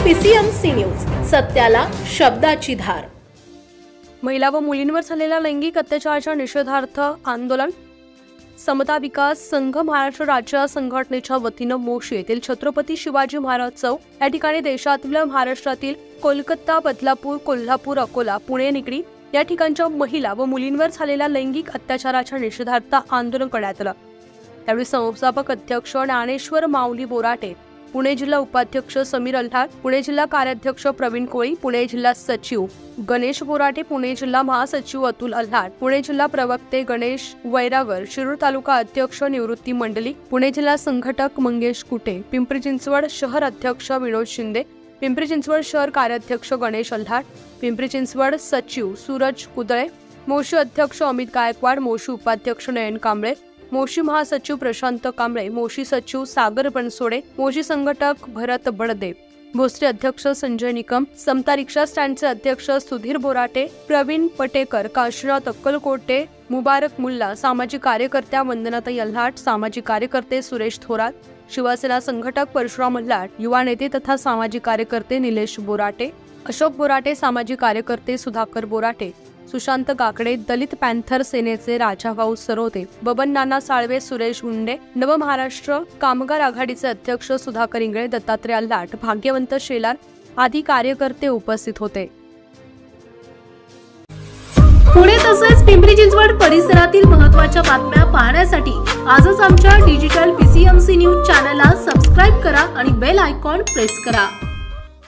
PCMC news, सत्याला शब्दाची धार। महिला व मुलींवर झालेल्या लैंगिक अत्याचाराच्या निषेधार्थ आंदोलन। समता विकास संघ महाराष्ट्र राज्य संघटनेच्या वतीने मोशी येथील छत्रपती शिवाजी महाराज चौक या ठिकाणी देशातील महाराष्ट्रातील कोलकाता, बदलापूर, कोल्हापूर, अकोला, पुणे, निगडी या ठिकाणच्या महिला व मुलींवर झालेल्या लैंगिक अत्याचाराच्या निषेधार्थ आंदोलन करण्यात आले। त्यावेळी संस्थापक अध्यक्ष ज्ञानेश्वर माऊली बोराटे, पुणे जिल्हा उपाध्यक्ष समीर अल्हार, पुणे जिल्हा कार्याध्यक्ष प्रवीण कोळी, पुणे जिल्हा सचिव गणेश बोराटे, पुणे जिल्हा महासचिव अतुल अल्हार, पुणे जिल्हा प्रवक्ते गणेश वैरागर, शिरूर तालुका अध्यक्ष निवृत्ती मंडलिक, पुणे जिल्हा संघटक मंगेश कुटे, पिंपरी चिंचवड शहर अध्यक्ष विनोद शिंदे, पिंपरी चिंचवड शहर कार्याध्यक्ष गणेश अल्हार, पिंपरी चिंचवड सचिव सूरज कुदळे, मोशी अध्यक्ष अमित गायकवाड, मोशी उपाध्यक्ष नयन कांबळे, मोशी महासचिव प्रशांत कांबळे, मोशी सचिव सागर बनसोडे, मोशी संघटक भरत बडदे, भोसरी अध्यक्ष संजय निकम, समता रिक्षा स्टँडचे अध्यक्ष सुधीर बोराटे, प्रवीण पटेकर, काशीनाथ अक्कलकोटे, मुबारक मुल्ला, सामाजिक कार्यकर्त्या वंदनाताई अल्हाट, सामाजिक कार्यकर्ते सुरेश थोरात, शिवसेना संघटक परशुराम अल्हाट, युवा नेते तथा सामाजिक कार्यकर्ते निलेश बोराटे, अशोक बोराटे, सामाजिक कार्यकर्ते सुधाकर बोराटे, सुशांत काकडे, दलित पॅन्थर सेनेचे राजाभाऊ सरोदे, बबन नाना साळवे, सुरेश गुंडे, नव महाराष्ट्र कामगार आघाडीचे अध्यक्ष सुधाकर इंगळे, दत्तात्रय अल्हाट, भाग्यवंत शेलार आदी कार्यकर्ते उपस्थित होते। पुणे तसेच पिंपरी चिंचवड परिसरातील महत्त्वाच्या बातम्या पाहण्यासाठी आजच आमच्या डिजिटल PCMC न्यूज चॅनलला सबस्क्राइब करा आणि बेल आयकॉन प्रेस करा।